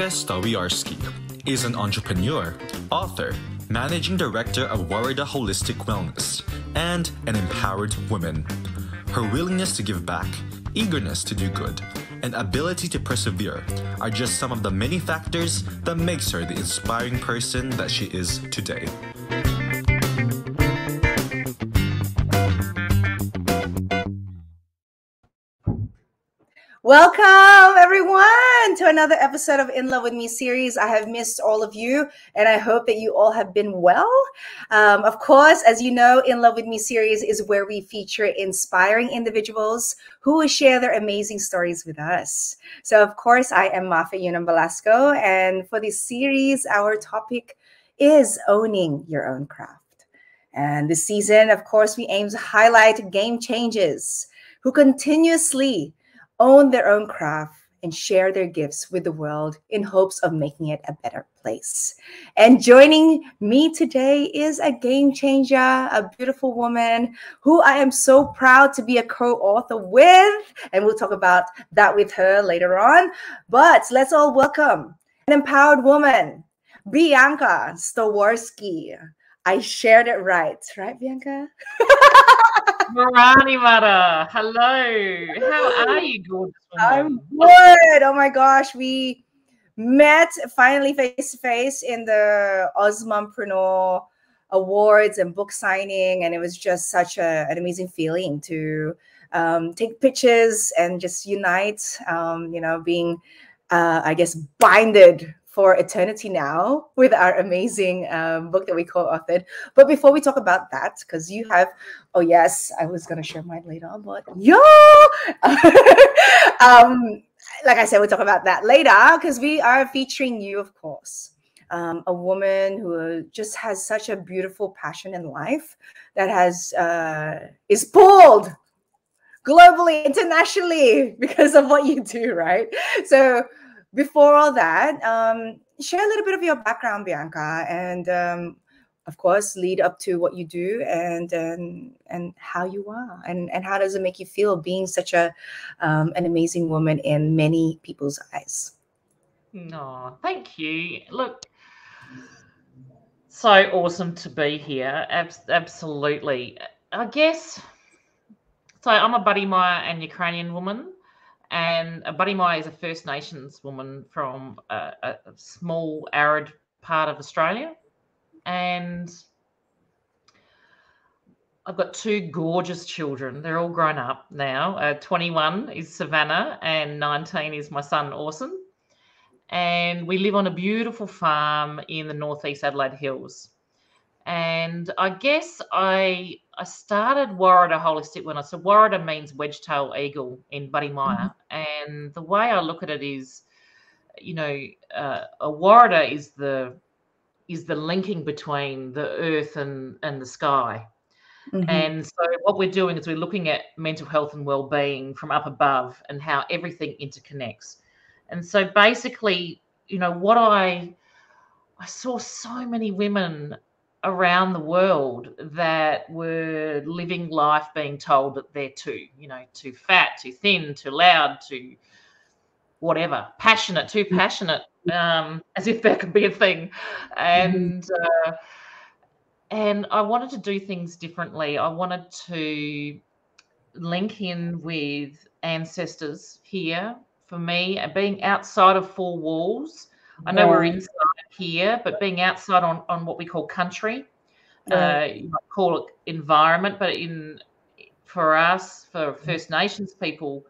Bianca Stawiarski is an entrepreneur, author, managing director of Warrida Holistic Wellness, and an empowered woman. Her willingness to give back, eagerness to do good, and ability to persevere are just some of the many factors that makes her the inspiring person that she is today. Welcome, everyone, to another episode of In Love With Me series. I have missed all of you, and I hope that you all have been well. Of course, as you know, In Love With Me series is where we feature inspiring individuals who will share their amazing stories with us. So, of course, I am Mafe Yunam Velasco, and for this series, our topic is owning your own craft. And this season, of course, we aim to highlight game changers who continuously own their own craft and share their gifts with the world in hopes of making it a better place. And joining me today is a game changer, a beautiful woman who I am so proud to be a co-author with. And we'll talk about that with her later on. But let's all welcome an empowered woman, Bianca Stawiarski. I shared it right, Bianca? Marani Mara, hello. How are you, gorgeous woman? I'm good. Oh my gosh, we met finally face to face in the Osmompreneur Awards and book signing, and it was just such an amazing feeling to take pictures and just unite. Being I guess binded for eternity now with our amazing book that we co-authored. But before we talk about that, because you have, oh yes, I was going to share mine later, but like I said, we'll talk about that later because we are featuring you, of course. A woman who just has such a beautiful passion in life that is pulled globally, internationally because of what you do, right? So before all that, share a little bit of your background, Bianca, and of course, lead up to what you do and how you are, and how does it make you feel being such an amazing woman in many people's eyes? No, thank you. Look, so awesome to be here. Absolutely. I guess, so I'm a Buddy Maya and Ukrainian woman. And a Buddy Maya is a First Nations woman from a small arid part of Australia. And I've got two gorgeous children. They're all grown up now. 21 is Savannah and 19 is my son, Orson. And we live on a beautiful farm in the northeast Adelaide Hills. And I guess I started Warrida Holistic Wellness. So Warrida means wedge-tail eagle in Buddy Maya. And the way I look at it is, a Warrida is the linking between the earth and the sky. Mm-hmm. And so what we're doing is we're looking at mental health and well-being from up above and how everything interconnects. And so basically, what I saw so many women around the world that were living life being told that they're too fat, too thin, too loud, too whatever, too passionate, as if that could be a thing. And I wanted to do things differently. I wanted to link in with ancestors here. For me, being outside of four walls, I know we're inside here, but being outside on what we call country, you might call it environment, but for us, for First Nations people,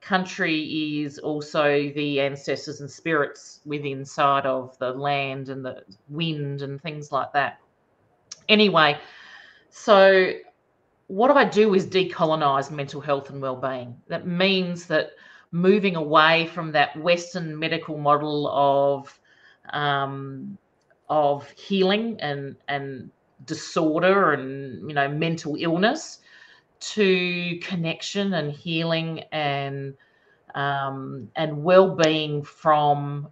country is also the ancestors and spirits within inside of the land and the wind and things like that. Anyway, so what I do is decolonize mental health and well-being. That means that moving away from that Western medical model of healing and disorder and mental illness to connection and healing and well-being from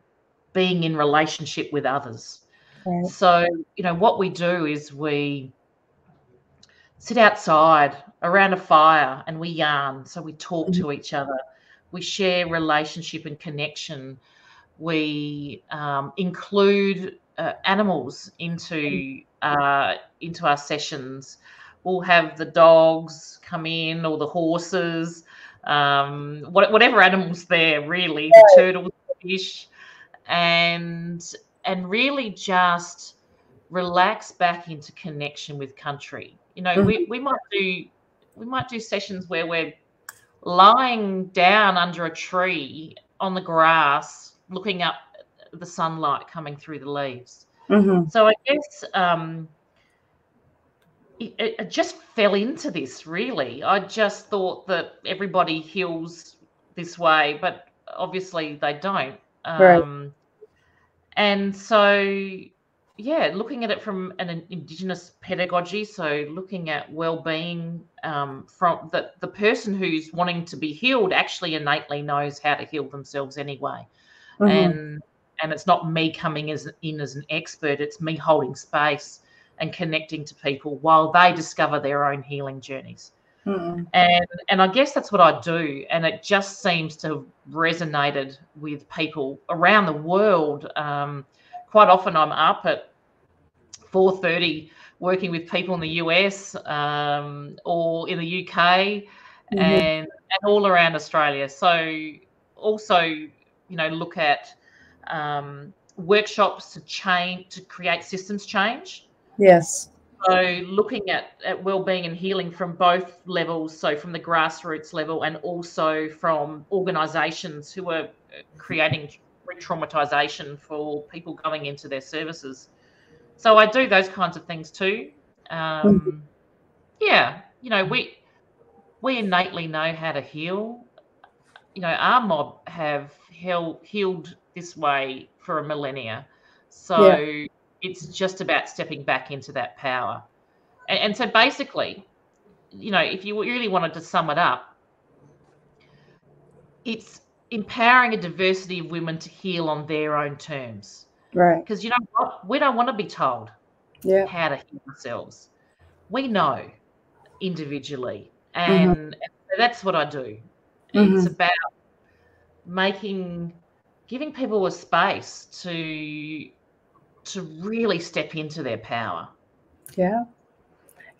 being in relationship with others. Right. So what we do is we sit outside around a fire and we yarn. So we talk to each other. We share relationship and connection. We include animals into our sessions. We'll have the dogs come in, or the horses, whatever animals there, really, the turtles, the fish, and really just relax back into connection with country. You know, we might do sessions where we're lying down under a tree on the grass, looking up at the sunlight coming through the leaves. So I guess it just fell into this, really. I just thought that everybody heals this way, but obviously they don't. Right. And so, yeah, looking at it from an Indigenous pedagogy, so looking at well-being from the person who's wanting to be healed actually innately knows how to heal themselves anyway. And it's not me coming in as an expert, it's me holding space and connecting to people while they discover their own healing journeys. And I guess that's what I do, and it just seems to have resonated with people around the world. Quite often I'm up at 4:30 working with people in the US or in the UK and all around Australia. So also, you know, look at workshops to create systems change. Yes. So looking at wellbeing and healing from both levels, so from the grassroots level and also from organisations who are creating re-traumatisation for people going into their services. So I do those kinds of things too. Yeah, you know, we innately know how to heal. You know, our mob have healed this way for a millennia. So it's just about stepping back into that power. And so basically, you know, if you really wanted to sum it up, it's empowering a diversity of women to heal on their own terms. Right. Because, you know what? We don't want to be told how to heal ourselves. We know individually. And that's what I do. It's about giving people a space to really step into their power. Yeah.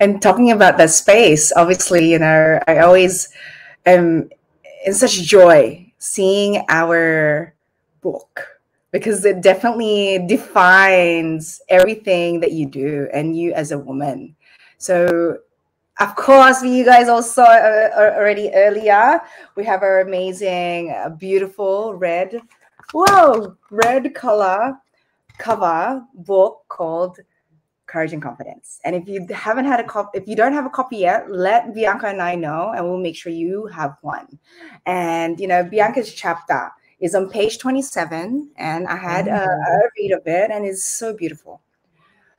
And talking about that space, obviously, you know, I always am in such joy seeing our book, because it definitely defines everything that you do and you as a woman. So, of course, you guys all saw already earlier, we have our amazing, beautiful red color cover book called Courage and Confidence. And if you haven't had a copy, if you don't have a copy yet, let Bianca and I know, and we'll make sure you have one. And, you know, Bianca's chapter is on page 27, and I had a read of it, and it's so beautiful.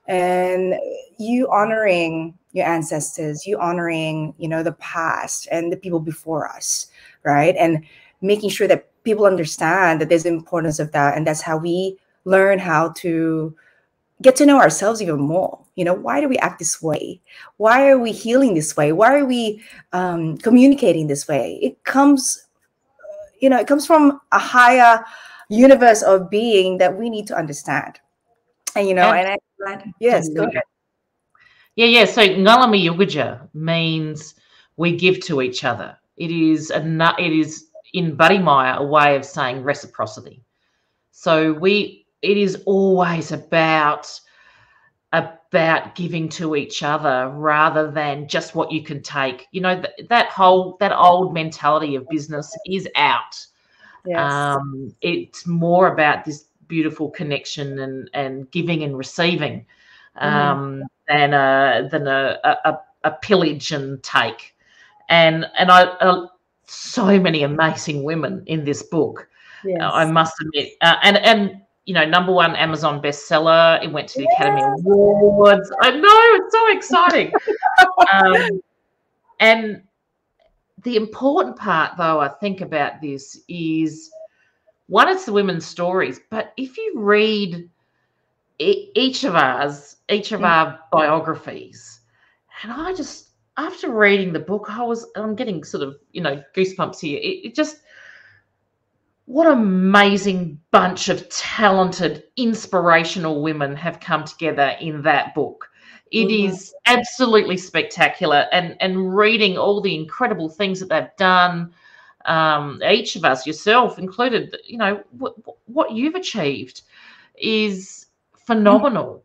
And you honoring your ancestors, you honoring, you know, the past and the people before us, right? And making sure that people understand that there's the importance of that. And that's how we learn how to get to know ourselves even more. You know, why do we act this way? Why are we healing this way? Why are we communicating this way? It comes, you know, it comes from a higher universe of being that we need to understand. And, you know, yes, go ahead. Yeah. So Ngalami Yuguja means we give to each other. It is in Barimaya a way of saying reciprocity. So it is always about giving to each other rather than just what you can take. You know, that old mentality of business is out. Yes. It's more about this beautiful connection and giving and receiving than a pillage and take. And I so many amazing women in this book. Yes. I must admit, and you know, #1 Amazon bestseller. It went to the Academy Awards. I know, it's so exciting. And the important part, though, I think about this is, one, it's the women's stories. But if you read each of our biographies, and I just, after reading the book, I'm getting sort of, you know, goosebumps here. It just, what an amazing bunch of talented, inspirational women have come together in that book. It is absolutely spectacular, and reading all the incredible things that they've done, each of us, yourself included, you know, what you've achieved is phenomenal.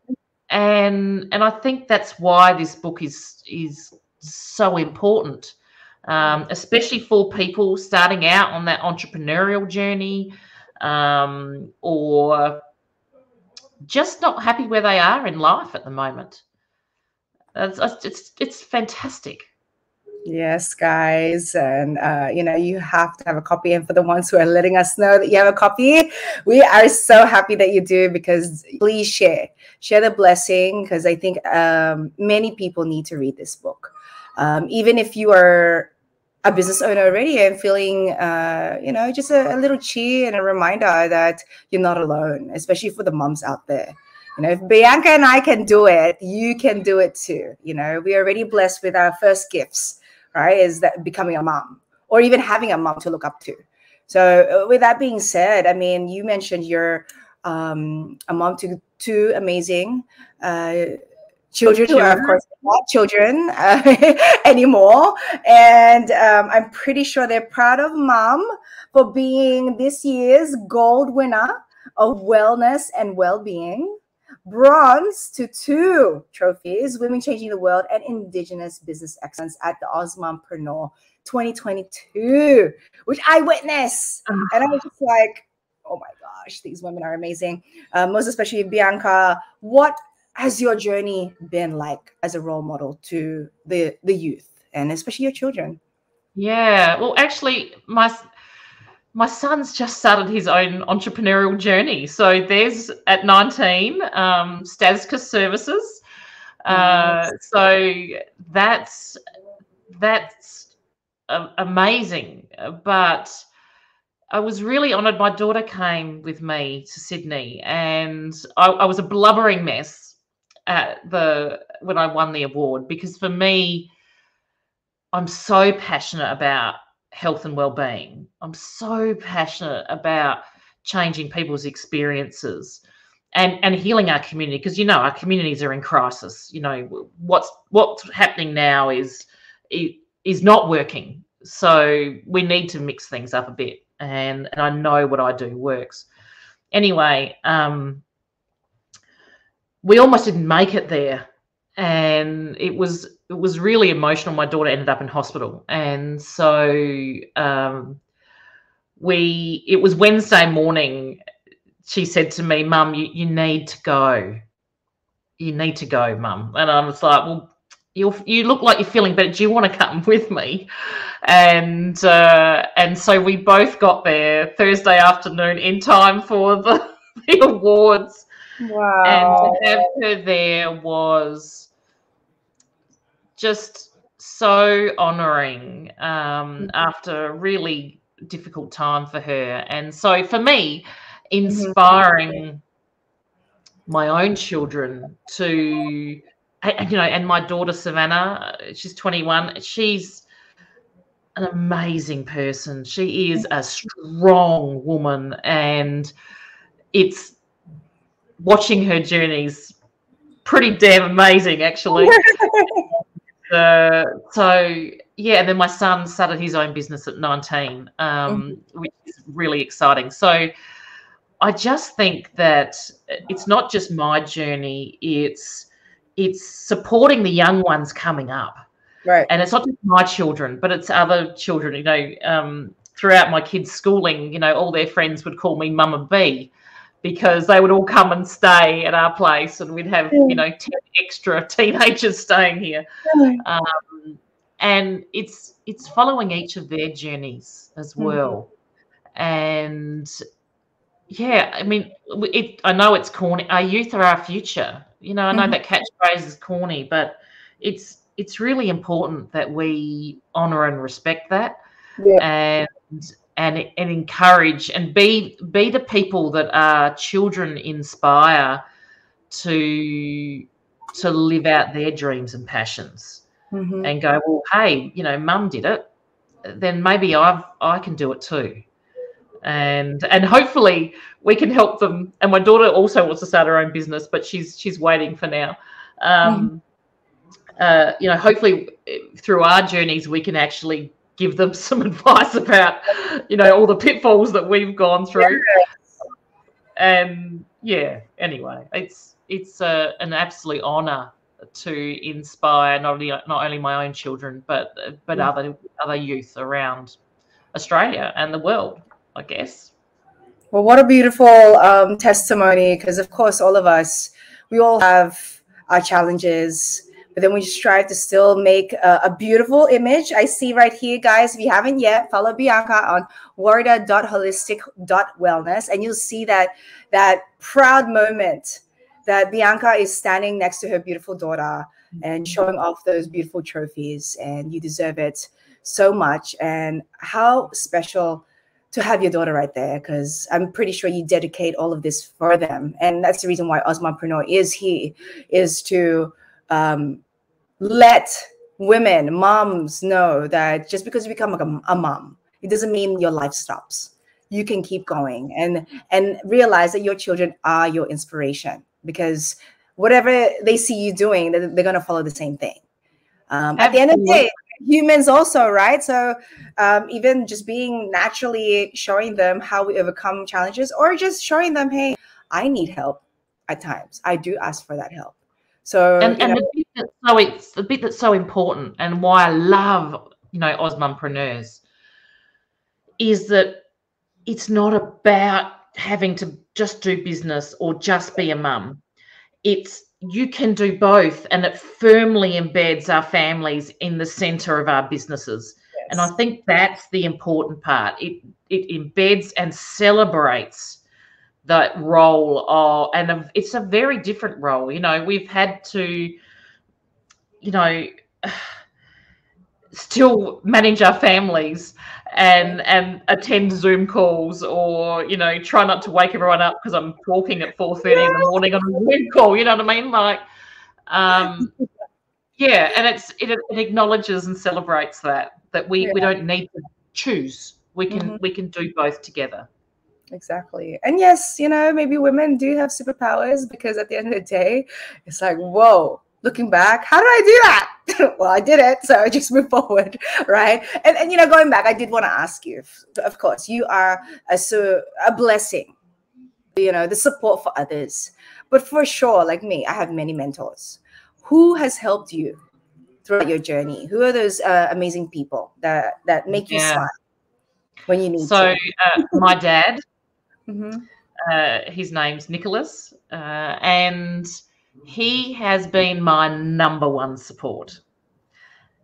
And I think that's why this book is so important. Especially for people starting out on that entrepreneurial journey, or just not happy where they are in life at the moment. It's fantastic. Yes, guys. And, you have to have a copy. And for the ones who are letting us know that you have a copy, we are so happy that you do, because please share the blessing, because I think many people need to read this book. Even if you are a business owner already and feeling, just a little cheer and a reminder that you're not alone, especially for the moms out there. If Bianca and I can do it, you can do it too. We're already blessed with our first gifts, right? Is that becoming a mom, or even having a mom to look up to. So with that being said, I mean, you mentioned you're a mom to two amazing children who are, of course, not children anymore. And I'm pretty sure they're proud of mom for being this year's gold winner of wellness and well-being, bronze to 2 trophies, Women Changing the World and Indigenous Business Excellence at the Osmompreneur 2022, which I witnessed. And I was just like, oh my gosh, these women are amazing. Most especially Bianca, what has your journey been like as a role model to the youth, and especially your children? Yeah, well, actually, my son's just started his own entrepreneurial journey. So there's at 19, Stawiarski Services. So that's amazing. But I was really honoured. My daughter came with me to Sydney, and I was a blubbering mess when I won the award, because for me, I'm so passionate about health and well-being. I'm so passionate about changing people's experiences and healing our community, because our communities are in crisis. What's happening now is not working, so we need to mix things up a bit, and I know what I do works. Anyway, we almost didn't make it there, and it was really emotional. My daughter ended up in hospital, and so it was Wednesday morning. She said to me, "Mum, you need to go. You need to go, Mum." And I was like, "Well, you look like you're feeling better. Do you want to come with me?" And so we both got there Thursday afternoon in time for the awards. Wow. And to have her there was just so honouring after a really difficult time for her. And so for me, inspiring my own children to, and my daughter Savannah, she's 21, she's an amazing person. She is a strong woman, and it's watching her journey's pretty damn amazing, actually. So yeah, and then my son started his own business at 19, which is really exciting. So I just think that it's not just my journey, it's supporting the young ones coming up. Right. And it's not just my children, but it's other children. Throughout my kids' schooling, all their friends would call me Mama B, because they would all come and stay at our place, and we'd have 10 extra teenagers staying here. And it's following each of their journeys as well. And yeah, I mean, I know it's corny. Our youth are our future. I know that catchphrase is corny, but it's really important that we honour and respect that, and encourage and be the people that our children inspire to live out their dreams and passions, and go, well, hey, Mum did it, then maybe I can do it too. and hopefully we can help them. And my daughter also wants to start her own business, but she's waiting for now. You know, hopefully through our journeys we can actually give them some advice about, you know, all the pitfalls that we've gone through. And yeah, anyway, it's an absolute honor to inspire not only my own children, but other youth around Australia and the world, I guess. Well, what a beautiful testimony, because of course all of us, we all have our challenges, but then we strive to still make a beautiful image. I see right here, guys, if you haven't yet, follow Bianca on warrior.holistic.wellness, and you'll see that proud moment that Bianca is standing next to her beautiful daughter and showing off those beautiful trophies, and you deserve it so much. And how special to have your daughter right there, because I'm pretty sure you dedicate all of this for them. And that's the reason why Osmompreneur is here, is to let women, moms, know that just because you become a mom, it doesn't mean your life stops. You can keep going and realize that your children are your inspiration, because whatever they see you doing, they're going to follow the same thing. At the end of the day, humans also, right? So even just being naturally showing them how we overcome challenges, or just showing them, hey, I need help at times. I do ask for that help. So the bit that's so important, and why I love, you know, Osmompreneurs, is that it's not about having to just do business or just be a mum. It's you can do both, and it firmly embeds our families in the center of our businesses. Yes. And I think that's the important part. It embeds and celebrates that role and it's a very different role. You know, we've had to, you know, still manage our families and attend Zoom calls, or, you know, try not to wake everyone up because I'm talking at 4:30 in the morning on a Zoom call. You know what I mean? Like, yeah, and it acknowledges and celebrates that we don't need to choose. We can do both together. Exactly. And yes, you know, maybe women do have superpowers, because at the end of the day, it's like, whoa, looking back, how did I do that? Well, I did it, so just move forward, right? And you know, going back, I did want to ask you, of course, you are a blessing, you know, the support for others. But for sure, like me, I have many mentors. Who has helped you throughout your journey? Who are those amazing people that make you smile when you need to? My dad, his name's Nicholas, and he has been my number one support.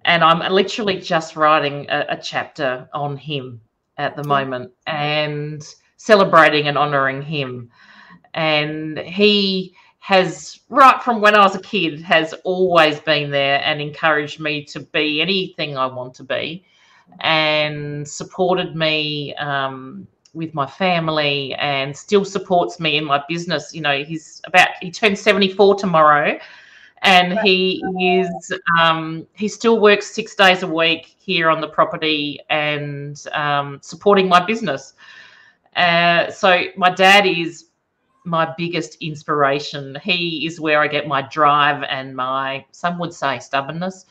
And I'm literally just writing a chapter on him at the moment, and celebrating and honouring him. And he has, right from when I was a kid, has always been there and encouraged me to be anything I want to be, and supported me with my family, and still supports me in my business. You know, he turns 74 tomorrow, and he still works 6 days a week here on the property, and supporting my business. So my dad is my biggest inspiration. He is where I get my drive and my, some would say, stubbornness,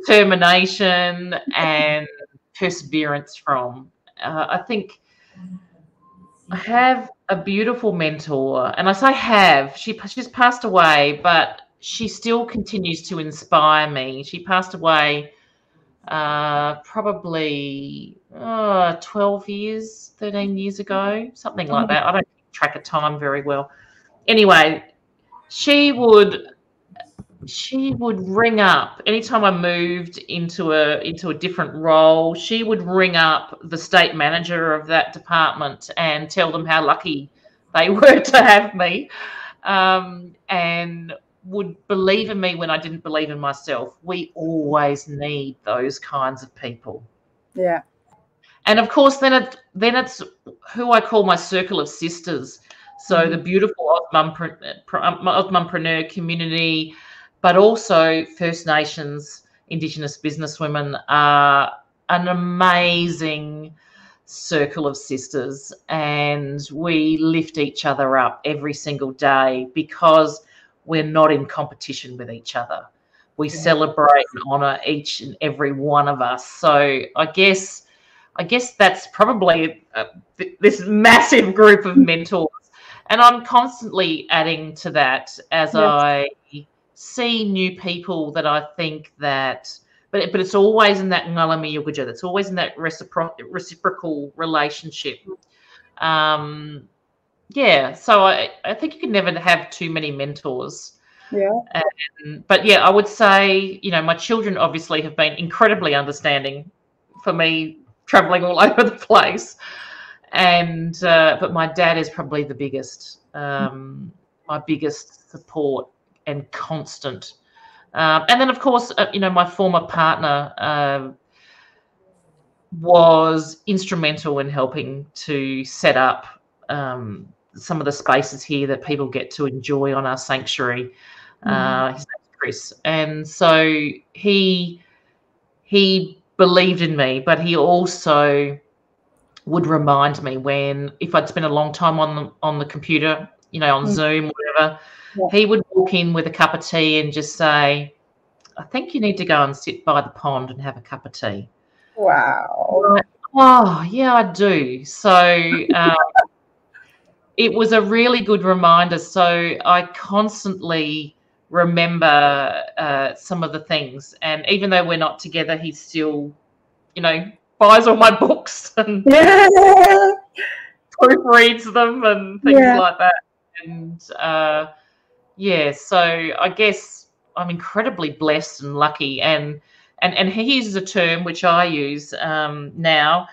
determination and perseverance from. I think I have a beautiful mentor, and I say have, she's passed away, but she still continues to inspire me. She passed away probably 12 years, 13 years ago, something like that. I don't keep track of time very well. Anyway, she would ring up anytime I moved into a different role. She would ring up the state manager of that department and tell them how lucky they were to have me, and would believe in me when I didn't believe in myself. We always need those kinds of people. Yeah. And of course, then it's who I call my circle of sisters. So the beautiful Osmompreneur community, but also First Nations, Indigenous businesswomen are an amazing circle of sisters, and we lift each other up every single day because we're not in competition with each other. We celebrate and honour each and every one of us. So I guess that's probably this massive group of mentors. And I'm constantly adding to that as I see new people that I think that, but it's always in that ngalami yugaja, that's always in that reciprocal relationship. So I think you can never have too many mentors. But yeah, I would say, my children obviously have been incredibly understanding for me traveling all over the place. And but my dad is probably the biggest, my biggest support and constant. And then, of course, my former partner was instrumental in helping to set up some of the spaces here that people get to enjoy on our sanctuary. His name's Chris. And so he believed in me, but he also would remind me if I'd spent a long time on the computer, on Zoom or whatever, he would walk in with a cup of tea and just say, I think you need to go and sit by the pond and have a cup of tea. Wow. Like, oh, yeah, I do. So it was a really good reminder. So I constantly remember some of the things. And even though we're not together, he still, buys all my books and proofreads them and things like that. And so I guess I'm incredibly blessed and lucky. And he uses a term which I use now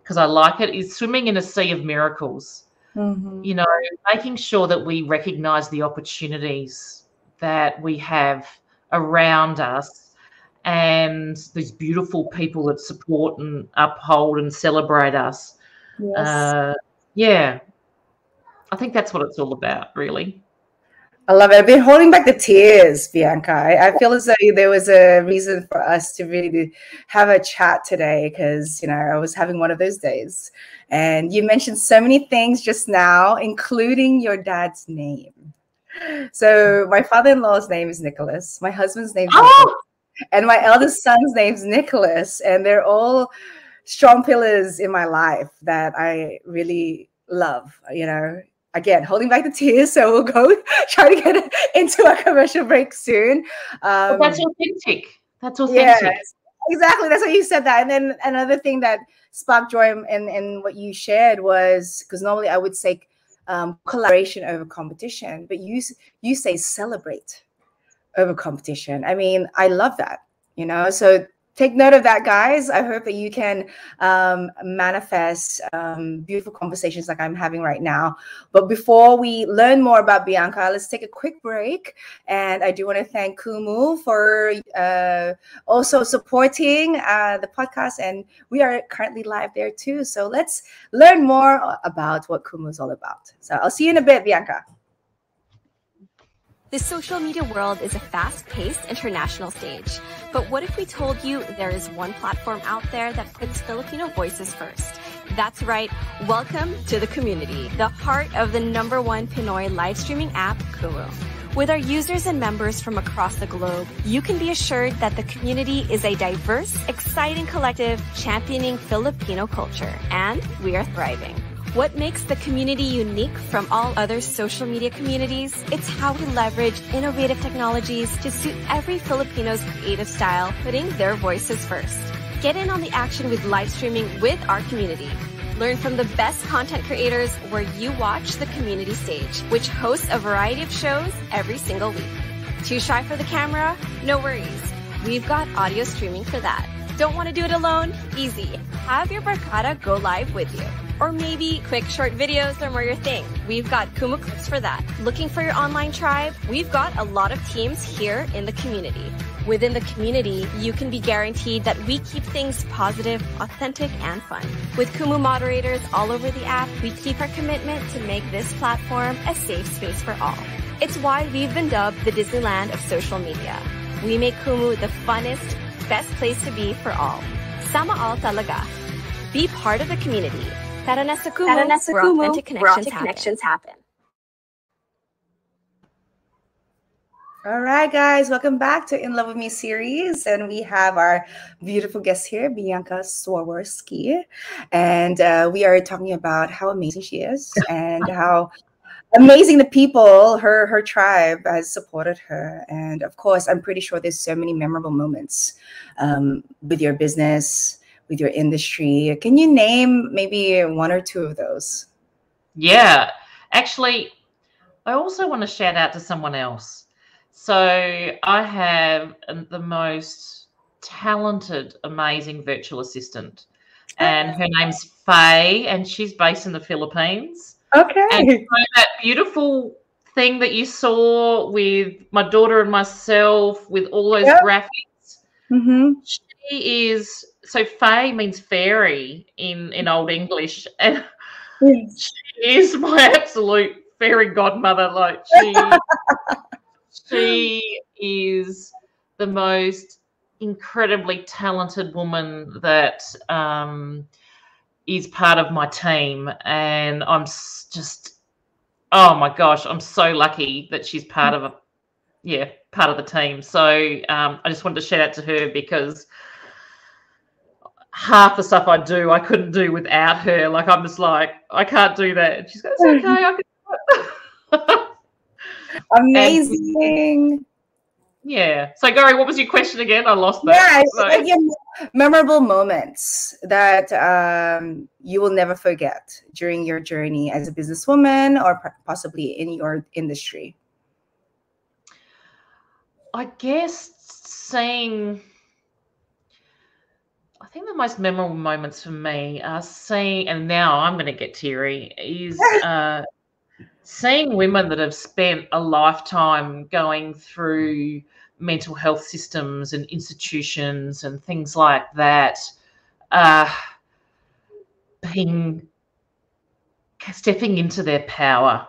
because I like it, is swimming in a sea of miracles. Making sure that we recognize the opportunities that we have around us and these beautiful people that support and uphold and celebrate us. I think that's what it's all about, really. I love it. I've been holding back the tears, Bianca. I feel as though there was a reason for us to really have a chat today because, I was having one of those days. And you mentioned so many things just now, including your dad's name. So my father-in-law's name is Nicholas. My husband's name is Nicholas. And my eldest son's name's Nicholas. And they're all strong pillars in my life that I really love, Again, holding back the tears, so we'll go try to get into a commercial break soon. But that's authentic. That's authentic. Yes, exactly. That's why you said that. And then another thing that sparked joy in what you shared was, because normally I would say collaboration over competition, but you say celebrate over competition. I mean, I love that, so take note of that, guys. I hope that you can manifest beautiful conversations like I'm having right now. But before we learn more about Bianca, let's take a quick break. And I do want to thank Kumu for also supporting the podcast. And we are currently live there too. So let's learn more about what Kumu is all about. So I'll see you in a bit, Bianca. The social media world is a fast-paced international stage. But what if we told you there is one platform out there that puts Filipino voices first? That's right. Welcome to the community, the heart of the #1 Pinoy live streaming app, Kumu. With our users and members from across the globe, you can be assured that the community is a diverse, exciting collective championing Filipino culture, and we are thriving. What makes the community unique from all other social media communities? It's how we leverage innovative technologies to suit every Filipino's creative style, putting their voices first. Get in on the action with live streaming with our community. Learn from the best content creators where you watch the community stage, which hosts a variety of shows every single week. Too shy for the camera? No worries. We've got audio streaming for that. Don't want to do it alone? Easy. Have your barkada go live with you. Or maybe quick short videos are more your thing. We've got Kumu Clips for that. Looking for your online tribe? We've got a lot of teams here in the community. Within the community, you can be guaranteed that we keep things positive, authentic, and fun. With Kumu moderators all over the app, we keep our commitment to make this platform a safe space for all. It's why we've been dubbed the Disneyland of social media. We make Kumu the funnest, best place to be for all. Sama all talaga. Be part of the community. Tara na sa Kumu, where authentic connections happen. All right, guys, welcome back to In Love With Me series. And we have our beautiful guest here, Bianca Stawiarski. And we are talking about how amazing she is and how amazing the people, her tribe has supported her. And of course, I'm pretty sure there's so many memorable moments with your business, with your industry. Can you name maybe one or two of those? Yeah, actually, I also want to shout out to someone else. So I have the most talented, amazing virtual assistant, and her name's Faye, and she's based in the Philippines. Okay. And so that beautiful thing that you saw with my daughter and myself, with all those graphics, she is. So Faye means fairy in Old English, and she is my absolute fairy godmother. Like she is the most incredibly talented woman that is part of my team, and I'm just, oh my gosh, I'm so lucky that she's part of the team. So I just wanted to shout out to her, because half the stuff I do, I couldn't do without her. Like, I'm just like, I can't do that. And she's going, it's okay, I can do it. Amazing. Yeah. So, Gary, what was your question again? I lost that. Yeah, memorable moments that you will never forget during your journey as a businesswoman or possibly in your industry. I guess I think the most memorable moments for me are seeing, and now I'm going to get teary, is seeing women that have spent a lifetime going through mental health systems and institutions and things like that, stepping into their power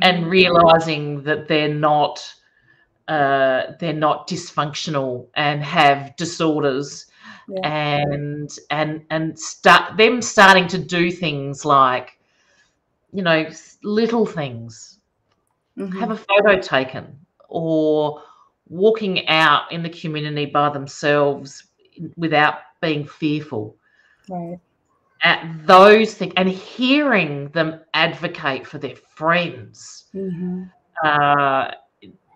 and realizing that they're not dysfunctional and have disorders, and starting to do things like, little things, have a photo taken, or walking out in the community by themselves without being fearful. Right. At those things, and hearing them advocate for their friends. They're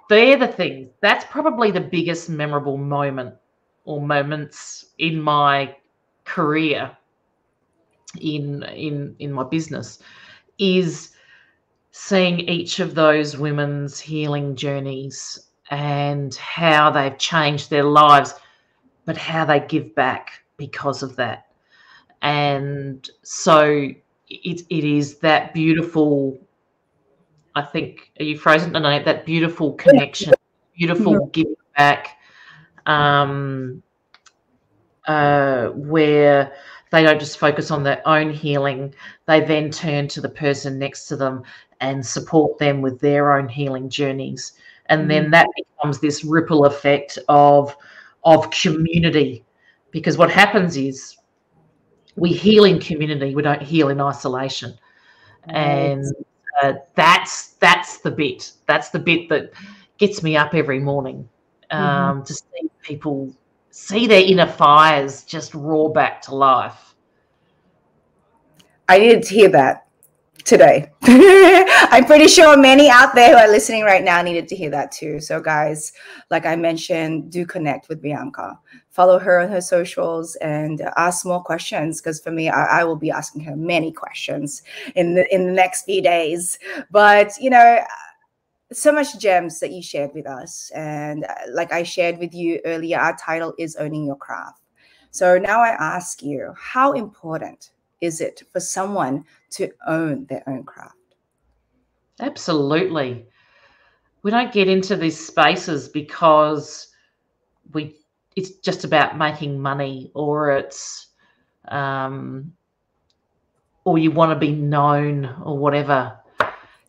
the things. That's probably the biggest memorable moment or moments in my career in my business, is seeing each of those women's healing journeys and how they've changed their lives, but how they give back because of that. And so it is that beautiful, I think, are you frozen? No, that beautiful connection, beautiful giving back, where they don't just focus on their own healing, they then turn to the person next to them and support them with their own healing journeys. And then that becomes this ripple effect of community, because what happens is we heal in community, we don't heal in isolation. And that's the bit that gets me up every morning, to see people see their inner fires just roar back to life. I needed to hear that today. I'm pretty sure many out there who are listening right now needed to hear that too. So guys, like I mentioned, do connect with Bianca. Follow her on her socials and ask more questions, because for me, I will be asking her many questions in the next few days. But, so much gems that you shared with us. And like I shared with you earlier, our title is Owning Your Craft. So now I ask you, how important is it for someone to own their own craft? Absolutely. We don't get into these spaces because it's just about making money, or it's or you want to be known or whatever.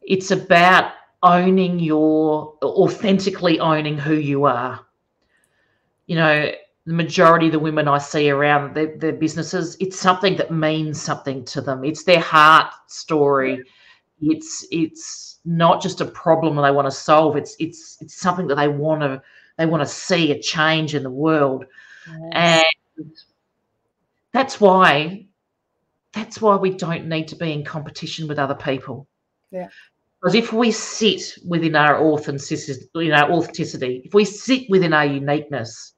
It's about authentically owning who you are. the majority of the women I see around their businesses, it's something that means something to them. It's their heart story. It's not just a problem they want to solve. It's something that they want to see a change in the world. Yes. And that's why we don't need to be in competition with other people. Yeah. Because if we sit within our authenticity, if we sit within our uniqueness,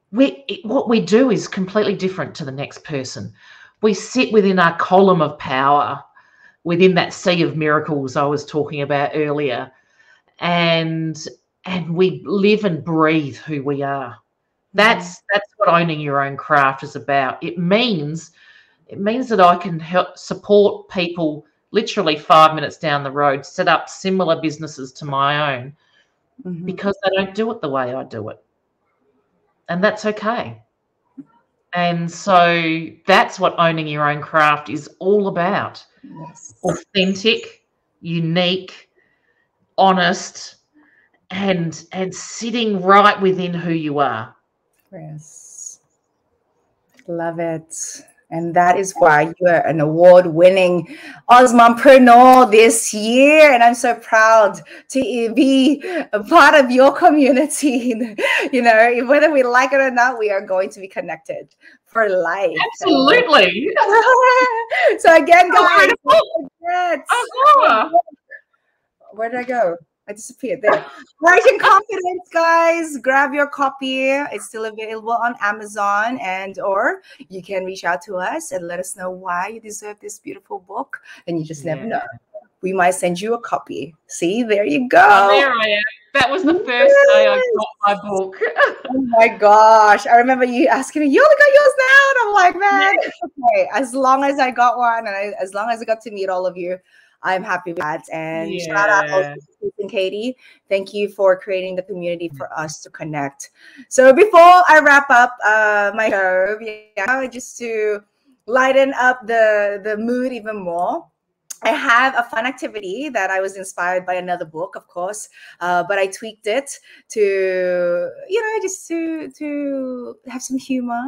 what we do is completely different to the next person. We sit within our column of power, within that sea of miracles I was talking about earlier, and we live and breathe who we are. That's what owning your own craft is about. It means that I can help support people literally 5 minutes down the road, set up similar businesses to my own, because they don't do it the way I do it. And that's okay. And so that's what owning your own craft is all about. Yes. Authentic, unique, honest, and sitting right within who you are. Yes. Love it. And that is why you are an award-winning Osmompreneur this year. And I'm so proud to be a part of your community. You know, whether we like it or not, we are going to be connected for life. Absolutely. So again, guys, where did I go? I disappeared there. Writing Confidence, guys. Grab your copy. It's still available on Amazon, or you can reach out to us and let us know why you deserve this beautiful book. And you just never know. We might send you a copy. See, there you go. Oh, there I am. That was the first day I got my book. Oh my gosh. I remember you asking me, you only got yours now? And I'm like, man, okay. As long as I got one and as long as I got to meet all of you, I'm happy with that. And shout out also to Katie. Thank you for creating the community for us to connect. So before I wrap up my show, just to lighten up the mood even more, I have a fun activity that I was inspired by another book, of course, but I tweaked it to, just to have some humor.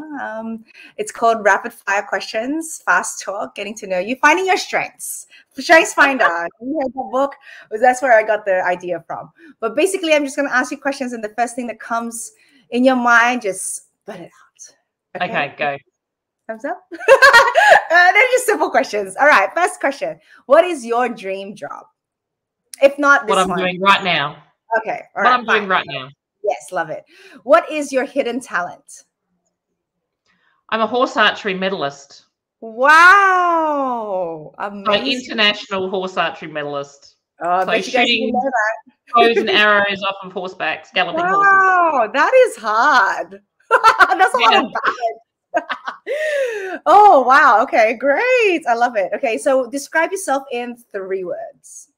It's called Rapid Fire Questions, Fast Talk, Getting to Know You, Finding Your Strengths. Strengths Finder. You heard the book? That's where I got the idea from. But basically, I'm just going to ask you questions, and the first thing that comes in your mind, just spit it out. Okay, go. Thumbs up. They're just simple questions. All right, first question. What is your dream job? If not this one. What I'm doing right now. Okay. All right, what I'm doing right now. Yes, love it. What is your hidden talent? I'm a horse archery medalist. Wow. Amazing. International horse archery medalist. Oh, so shooting bows and arrows off of horsebacks, galloping horses. Wow, that is hard. That's a lot of bad. Oh, wow. Okay, great. I love it. Okay, so describe yourself in 3 words.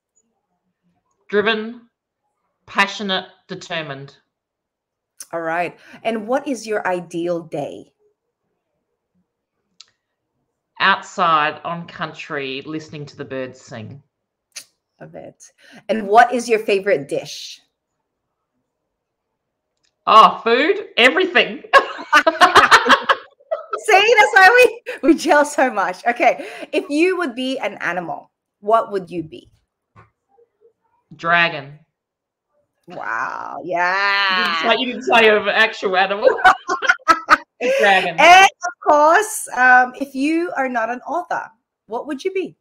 Driven, passionate, determined. All right. And what is your ideal day? Outside on country, listening to the birds sing. Love it. And what is your favorite dish? Oh, food, everything. See, that's why we gel so much. Okay, if you would be an animal, what would you be? Dragon. Wow, yeah. You didn't say an actual animal. Dragon. And of course, if you are not an author, what would you be?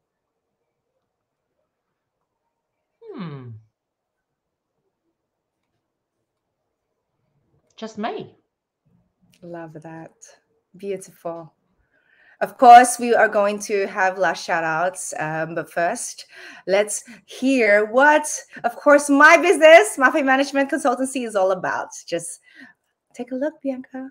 Just me. Love that. Beautiful. Of course, we are going to have last shout outs. But first, let's hear what, of course, my business, Mafe Management Consultancy, is all about. Just take a look, Bianca.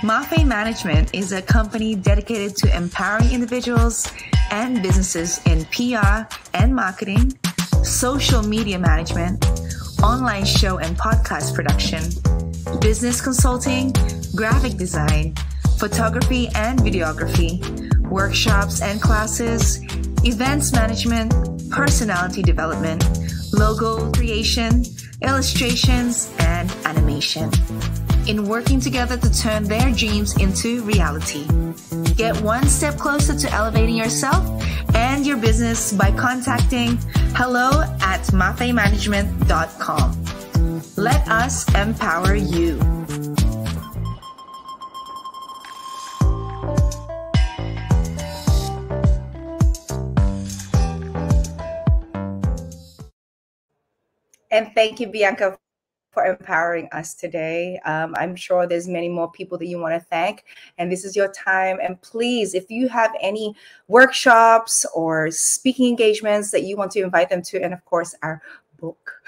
Mafe Management is a company dedicated to empowering individuals and businesses in PR and marketing, social media management, online show and podcast production, business consulting, graphic design, photography and videography, workshops and classes, events management, personality development, logo creation, illustrations, and animation. In working together to turn their dreams into reality. Get one step closer to elevating yourself and your business by contacting hello@mafemanagement.com. Let us empower you. And thank you, Bianca, for empowering us today. I'm sure there's many more people that you want to thank, and this is your time. And please, if you have any workshops or speaking engagements that you want to invite them to, and of course our book,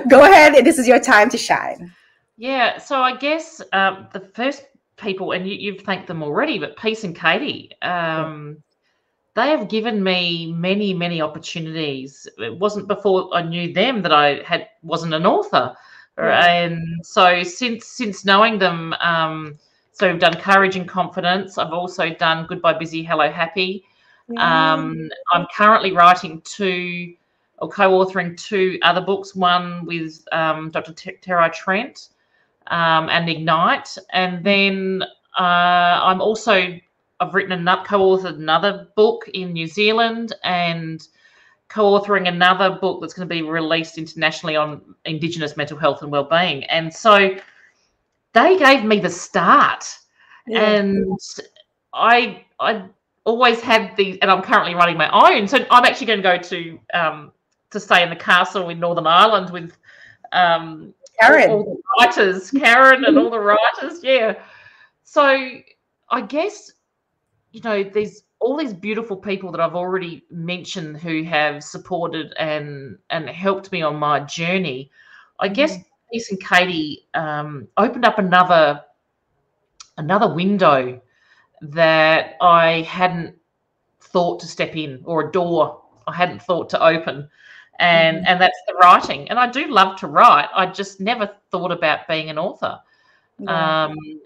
go ahead, and this is your time to shine. Yeah, so I guess the first people, and you've thanked them already, but Peace and Katie, they have given me many, many opportunities. It wasn't before I knew them that I wasn't an author. And so since knowing them, so we've done Courage and Confidence. I've also done Goodbye Busy, Hello Happy. I'm currently writing co-authoring 2 other books, one with Dr. Terai Trent and Ignite. And then I've co-authored another book in New Zealand and co-authoring another book that's going to be released internationally on Indigenous mental health and wellbeing. And so they gave me the start. And I always had these, and I'm currently running my own. So I'm actually going to go to stay in the castle in Northern Ireland with Karen, all the writers, Karen and all the writers. Yeah. So I guess, there's all these beautiful people that I've already mentioned who have supported and helped me on my journey. I guess Peace and Katie opened up another window that I hadn't thought to step in, or a door I hadn't thought to open, and that's the writing. And I do love to write. I just never thought about being an author.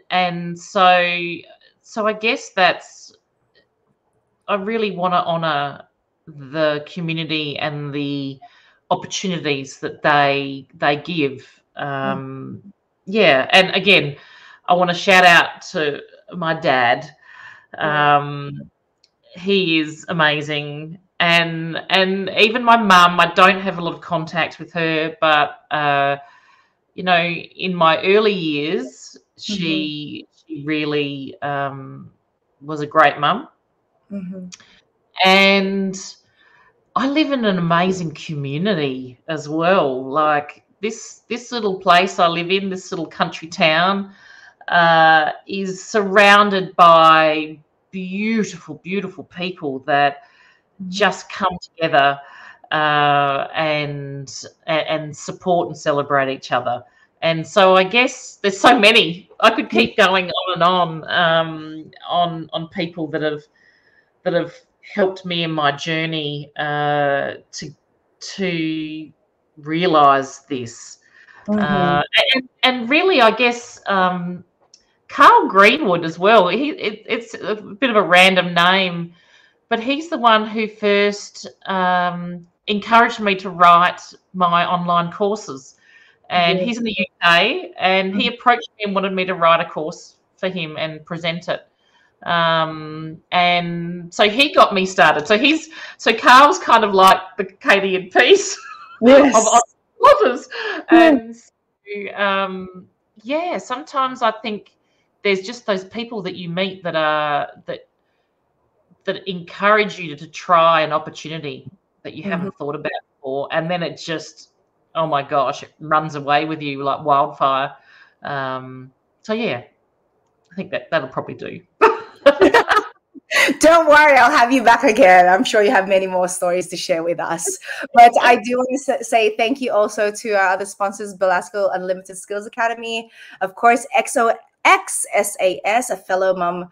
And so I guess I really want to honour the community and the opportunities that they give. And again, I want to shout out to my dad. He is amazing, and even my mum. I don't have a lot of contact with her, but in my early years, she really was a great mum. And I live in an amazing community as well. Like this little place I live in, this little country town, is surrounded by beautiful, beautiful people that just come together and support and celebrate each other. And so I guess there's so many. I could keep going on and on people that have helped me in my journey to realize this. And really, I guess Carl Greenwood as well. It's a bit of a random name, but he's the one who first encouraged me to write my online courses. And he's in the UK, and he approached me and wanted me to write a course for him and present it. And so he got me started. So Carl's kind of like the Katie and Peace of authors. And sometimes I think there's just those people that you meet that encourage you to try an opportunity that you haven't thought about before, and then it just, oh my gosh, it runs away with you like wildfire. So yeah, I think that'll probably do. Don't worry, I'll have you back again. I'm sure you have many more stories to share with us. But I do want to say thank you also to our other sponsors, Belasco Unlimited Skills Academy, of course, XOXSAS, a fellow mom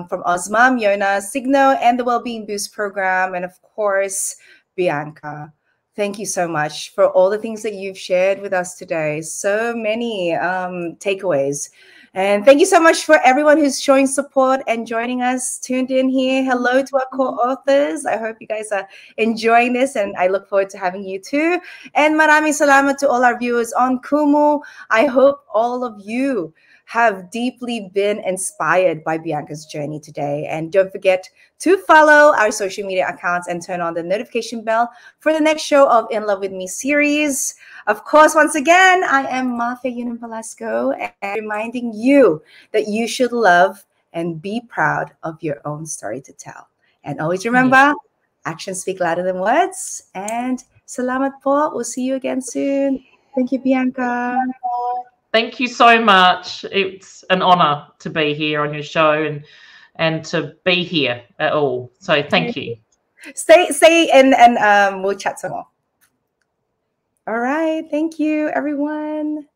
from Ozmam, Yona, Signo, and the Wellbeing Boost program, and of course, Bianca. Thank you so much for all the things that you've shared with us today. So many takeaways. And thank you so much for everyone who's showing support and joining us, tuned in here. Hello to our co-authors. I hope you guys are enjoying this, and I look forward to having you too. And maraming salamat to all our viewers on Kumu. I hope all of you have deeply been inspired by Bianca's journey today. And don't forget to follow our social media accounts and turn on the notification bell for the next show of In Love With Me series. Of course, once again, I am Mafe Yunin Velasco, and reminding you that you should love and be proud of your own story to tell. And always remember, actions speak louder than words. And salamat po. We'll see you again soon. Thank you, Bianca. Thank you so much. It's an honor to be here on your show and to be here at all. So thank you. Stay and we'll chat some more. All right. Thank you, everyone.